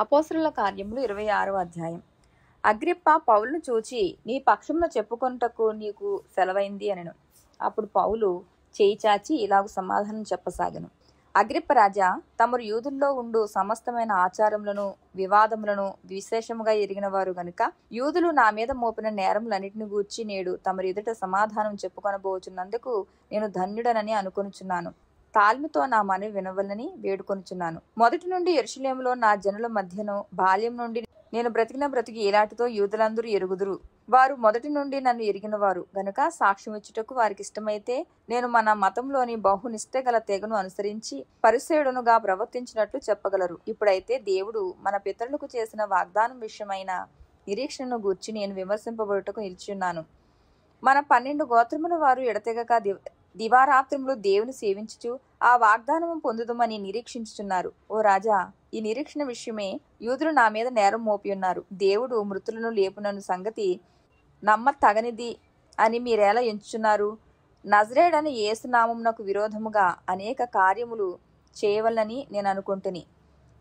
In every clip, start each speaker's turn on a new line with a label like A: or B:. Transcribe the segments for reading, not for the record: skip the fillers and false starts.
A: అపోస్తలుల కార్యములు 26వ అధ్యాయం. అగ్రిప్ప పౌలును చూచి, నీ పక్షమున చెప్పుకొనుటకు నీకు సెలవైంది అనెను. అప్పుడు పౌలు చేయి చాచి ఇలాగు సమాధానం చెప్పసాగెను. అగ్రిప్ప రాజా, తమరు యూదుల్లో ఉండు సమస్తమైన ఆచారములను వివాదములను విశేషముగా ఎరిగిన వారు గనుక యూదులు నా మీద మోపిన నేరములన్నిటిని గూర్చి నేడు తమరి ఎదుట సమాధానం చెప్పుకొనబోచున్నందుకు నేను ధన్యుడనని అనుకొనుచున్నాను. తాల్మితో నా మనవి వినవలని వేడుకొనుచున్నాను. మొదటి నుండి యెరూషలేములో నా జనుల మధ్యను బాల్యం నుండి నేను బ్రతికిన బ్రతికి ఏలాటితో యూదులందరూ ఎరుగుదురు. వారు మొదటి నుండి నన్ను ఎరిగినవారు గనుక సాక్ష్యం ఇచ్చుటకు వారికి ఇష్టమైతే నేను మన మతంలోని బహునిష్ట గల తెగను అనుసరించి పరిసేయుడునుగా ప్రవర్తించినట్లు చెప్పగలరు. ఇప్పుడైతే దేవుడు మన పితరులకు చేసిన వాగ్దానం విషయమైన నిరీక్షణను గూర్చి నేను విమర్శింపబడుటకు నిలిచియున్నాను. మన 12 గోత్రముల వారు ఎడతెగక దివారాత్రములు దేవుని సేవించుచు ఆ వాగ్దానము పొందుదమని నిరీక్షించుచున్నారు. ఓ రాజా, ఈ నిరీక్షణ విషయమే యూదులు నా మీద నేరం మోపియున్నారు. దేవుడు మృతులను లేపునను సంగతి నమ్మతగనిది అని మీరేలా ఎంచుచున్నారు? నజరేయుడైన యేసు నామమునకు విరోధముగా అనేక కార్యములు చేయవలనని నేను అనుకుంటుని.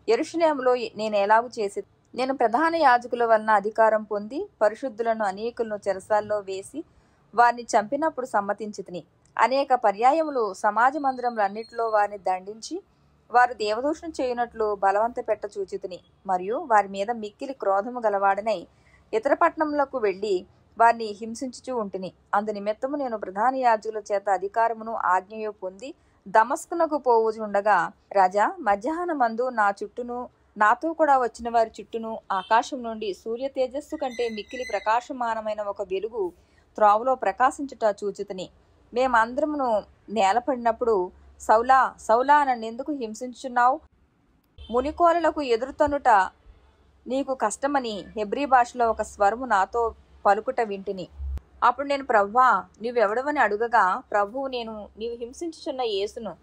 A: యెరూషలేములో నేను ఎలాగు చేసి నేను ప్రధాన యాజకుల వలన అధికారం పొంది పరిశుద్ధులను అనేకులను చెరసాల్లో వేసి వారిని చంపినప్పుడు సమ్మతించితిని. అనేక పర్యాయములు సమాజ మందిరములన్నిటిలో వారిని దండించి వారు దేవదూషణ చేయునట్లు బలవంత పెట్ట చూచితిని. మరియు వారి మీద మిక్కిలి క్రోధము గలవాడనై ఇతర పట్టణములకు వెళ్లి వారిని హింసించుచూ ఉంటిని. అందు నిమిత్తము నేను ప్రధాన యాజకుల చేత అధికారమును ఆజ్ఞయు పొంది దమస్కునకు పోవుచుండగా, రాజా, మధ్యాహ్నమందు నా చుట్టూను నాతో కూడా వచ్చిన వారి చుట్టూను ఆకాశం నుండి సూర్య తేజస్సు కంటే మిక్కిలి ప్రకాశమానమైన ఒక వెలుగు త్రోవలో ప్రకాశించుట చూచితిని. మేమందరమును నేలపడినప్పుడు, సౌలా సౌలా నన్నెందుకు హింసించుచున్నావు? మునికోలలకు ఎదురుతనుట నీకు కష్టమని హెబ్రీ భాషలో ఒక స్వరము నాతో పలుకుట వింటిని. అప్పుడు నేను, ప్రభువా, నీవెవడవని అడుగగా, ప్రభువు, నీవు హింసించుచున్న యేసును,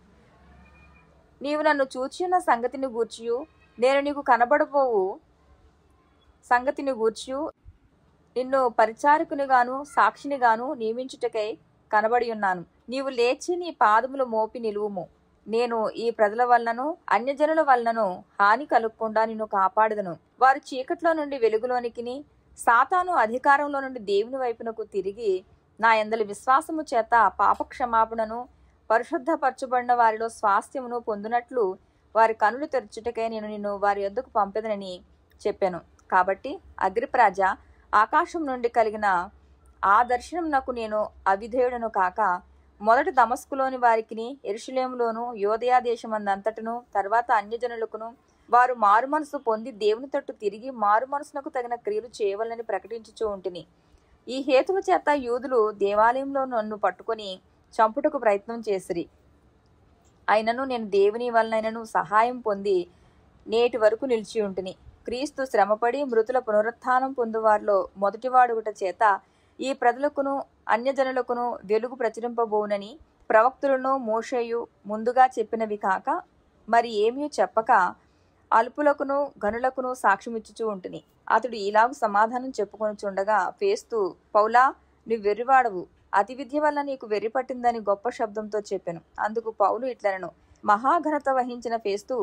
A: నీవు నన్ను చూచియున్న సంగతిని గూర్చియు నేను నీకు కనబడబోవు సంగతిని గూర్చియు నిన్ను పరిచారకునిగాను సాక్షినిగాను నియమించుటకై కనబడి ఉన్నాను. నీవు లేచి నీ పాదములు మోపి నిలువుము. నేను ఈ ప్రజల వలనను అన్యజనుల వలనను హాని కలుగకుండా నిన్ను కాపాడదను. వారు చీకట్లో నుండి వెలుగులోనికిని సాతాను అధికారంలో నుండి దేవుని వైపునకు తిరిగి నా యందలి విశ్వాసము చేత పాపక్షమాపణను పరిశుద్ధపరచబడిన వారిలో స్వాస్థ్యమును పొందినట్లు వారి కనులు తెరచుటకై నేను నిన్ను వారి యొద్దకు పంపెదనని చెప్పాను. కాబట్టి అగ్రిప్పరాజా, ఆకాశం నుండి కలిగిన ఆ దర్శనమునకు నేను అవిధేయుడను కాక మొదట దమస్కులోని వారికిని యెరూషలేములోను యూదయ దేశమందంతటను తర్వాత అన్యజనులకును వారు మారుమనసు పొంది దేవుని తట్టు తిరిగి మారుమనసునకు తగిన క్రియలు చేయవలనని ప్రకటించుచూ ఉంటిని. ఈ హేతువు చేత యూదులు దేవాలయంలో నన్ను పట్టుకొని చంపుటకు ప్రయత్నం చేసిరి. అయినను నేను దేవుని వలనైనను సహాయం పొంది నేటి వరకు నిలిచి ఉంటిని. క్రీస్తు శ్రమపడి మృతుల పునరుత్థానం పొందువారిలో మొదటివాడుగుట చేత ఈ ప్రజలకును అన్యజనులకును వెలుగు ప్రచురింపబోనని ప్రవక్తులను మోషేయు ముందుగా చెప్పినవి కాక మరి ఏమీ చెప్పక అల్పులకును గనులకును సాక్ష్యమిచ్చుచూ ఉంటిని. అతడు ఇలాగు సమాధానం చెప్పుకొనుచుండగా ఫేస్తు, పౌలా, నువ్వు వెర్రివాడవు, అతి విద్య వల్ల నీకు వెర్రి పట్టిందని గొప్ప శబ్దంతో చెప్పెను. అందుకు పౌలు ఇట్లనెను, మహాఘనత వహించిన ఫేస్తు,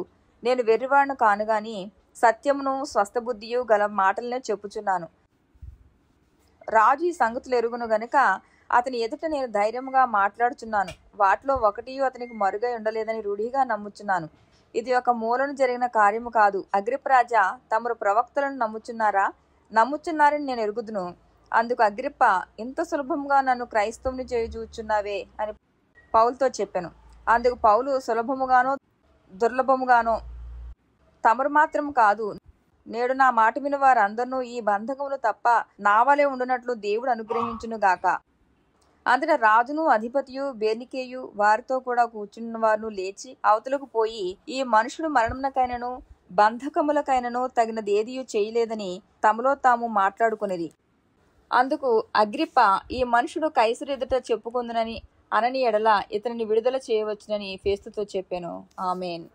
A: నేను వెర్రివాడను కానుగాని సత్యమును స్వస్థబుద్ధియు గల మాటలనే చెప్పుచున్నాను. రాజు ఈ సంగతులు ఎరుగును గనుక అతని ఎదుట నేను ధైర్యముగా మాట్లాడుచున్నాను. వాటిలో ఒకటియు అతనికి మరుగై ఉండలేదని రూఢిగా నమ్ముచున్నాను. ఇది ఒక మూలను జరిగిన కార్యము కాదు. అగ్రిప్పరాజా, తమరు ప్రవక్తలను నమ్ముచున్నారని నేను ఎరుగుదును. అందుకు అగ్రిప్ప, ఇంత సులభముగా నన్ను క్రైస్తవుని చేయి చూచున్నావే అని పౌలుతో చెప్పాను. అందుకు పౌలు, సులభముగానో దుర్లభముగానో తమరు మాత్రం కాదు, నేడు నా మాట విని వారందరూ ఈ బంధకములు తప్ప నా వలె ఉండునట్లు దేవుడు అనుగ్రహించును గాక. అంతటా రాజును అధిపతియు బెర్నికేయు వారితో కూడా కూర్చున్న వారు లేచి అవతలకు పోయి, ఈ మనుషుడు మరణమునకైనను బంధకములకైనను తగినదేదియు చేయలేదని తమలో తాము మాట్లాడుకునిరి. అందుకు అగ్రిప్ప, ఈ మనుషుడు కైసరు ఎదుట చెప్పుకుందునని అనని ఎడల ఇతనిని విడుదల చేయవచ్చునని ఫేస్తుతో చెప్పాను. ఆమేన్.